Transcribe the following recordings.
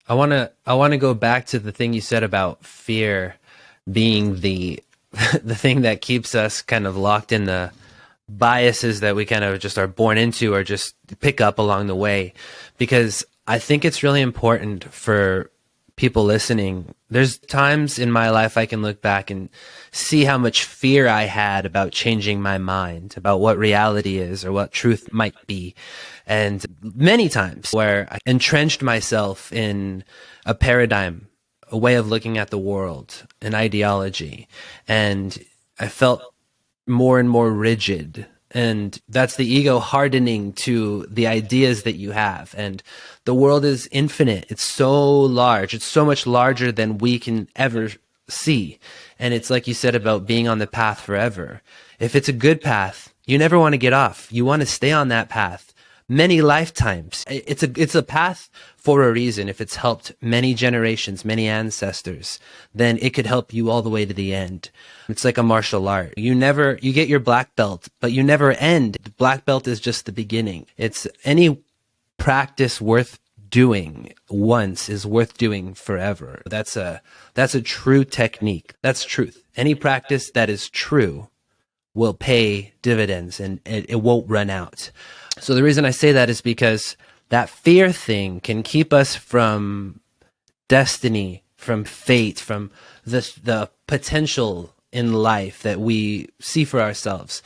I want to go back to the thing you said about fear being the the thing that keeps us kind of locked in the biases that we kind of just are born into or just pick up along the way. Because I think it's really important for people listening. There's times in my life I can look back and see how much fear I had about changing my mind, about what reality is or what truth might be. And many times where I entrenched myself in a paradigm, a way of looking at the world, an ideology, and I felt more and more rigid. And that's the ego hardening to the ideas that you have. And the world is infinite. It's so large. It's so much larger than we can ever see. And it's like you said about being on the path forever. If it's a good path, you never want to get off. You want to stay on that path many lifetimes. It's a path for a reason. If it's helped many generations, many ancestors, then it could help you all the way to the end. It's like a martial art. You get your black belt, but you never end. The black belt is just the beginning. It's any practice worth doing once is worth doing forever. That's a true technique. That's truth. Any practice that is true will pay dividends and it won't run out. So the reason I say that is because that fear thing can keep us from destiny, from fate, from the potential in life that we see for ourselves.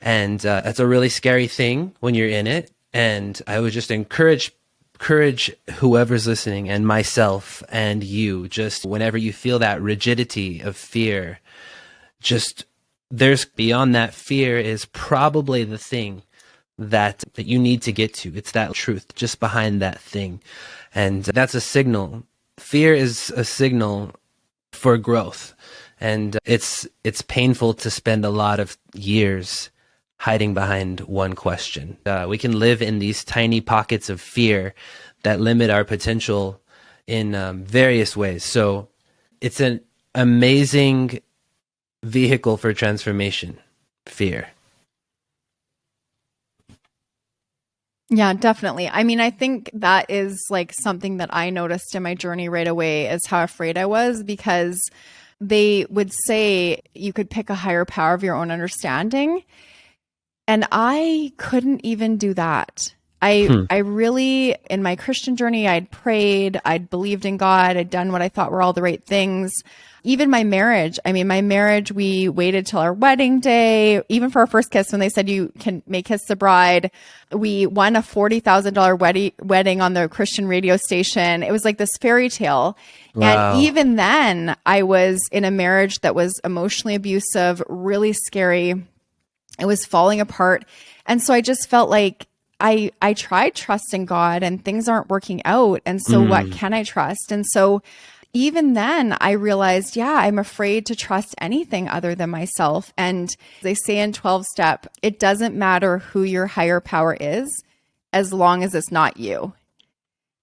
And that's a really scary thing when you're in it. And I would just encourage whoever's listening and myself and you, just whenever you feel that rigidity of fear, just there's beyond that fear is probably the thing that you need to get to. It's that truth just behind that thing. And that's a signal. Fear is a signal for growth. And it's painful to spend a lot of years hiding behind one question. We can live in these tiny pockets of fear that limit our potential in various ways. So it's an amazing vehicle for transformation, fear. Yeah, definitely. I mean, I think that is like something that I noticed in my journey right away is how afraid I was, because they would say you could pick a higher power of your own understanding. And I couldn't even do that. I really, in my Christian journey, I'd prayed, I'd believed in God, I'd done what I thought were all the right things. Even my marriage, we waited till our wedding day, even for our first kiss, when they said you may kiss the bride. We won a $40,000 wedding on the Christian radio station. It was like this fairy tale. Wow. And even then, I was in a marriage that was emotionally abusive, really scary. It was falling apart. And so I just felt like I tried trusting God and things aren't working out. And so what can I trust? And so even then I realized, I'm afraid to trust anything other than myself. And they say in 12-step, it doesn't matter who your higher power is, as long as it's not you.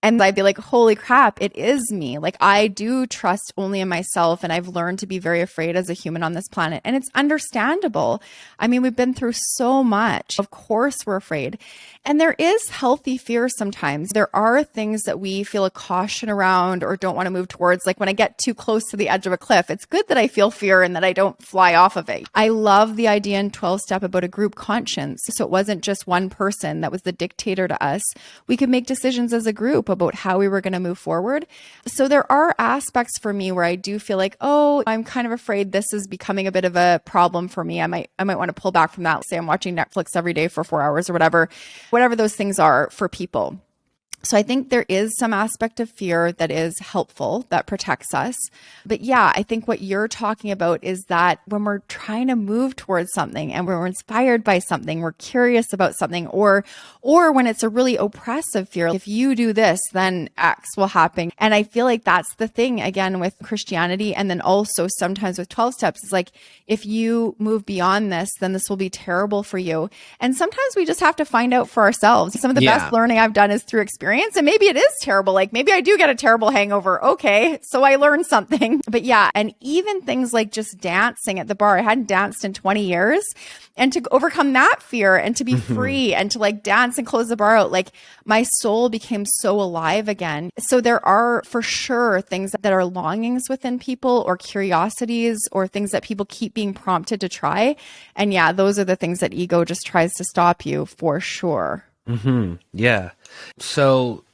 And I'd be like, holy crap, it is me. Like, I do trust only in myself. And I've learned to be very afraid as a human on this planet. And it's understandable. I mean, we've been through so much. Of course, we're afraid. And there is healthy fear sometimes. There are things that we feel a caution around or don't want to move towards. Like when I get too close to the edge of a cliff, it's good that I feel fear and that I don't fly off of it. I love the idea in 12-step about a group conscience. So it wasn't just one person that was the dictator to us. We could make decisions as a group about how we were going to move forward. So there are aspects for me where I do feel like, oh, I'm kind of afraid this is becoming a bit of a problem for me. I might want to pull back from that. Say I'm watching Netflix every day for 4 hours or whatever those things are for people. So I think there is some aspect of fear that is helpful, that protects us. But yeah, I think what you're talking about is that when we're trying to move towards something and we're inspired by something, we're curious about something, or when it's a really oppressive fear, if you do this, then X will happen. And I feel like that's the thing, again, with Christianity. And then also sometimes with 12 steps, it's like, if you move beyond this, then this will be terrible for you. And sometimes we just have to find out for ourselves. Some of the best learning I've done is through experience. experience. And maybe it is terrible. Like maybe I do get a terrible hangover. Okay. So I learned something. But yeah. And even things like just dancing at the bar. I hadn't danced in 20 years. And to overcome that fear and to be free and to like dance and close the bar out, like my soul became so alive again. So there are for sure things that are longings within people or curiosities or things that people keep being prompted to try. And yeah, those are the things that ego just tries to stop you for sure. Yeah. So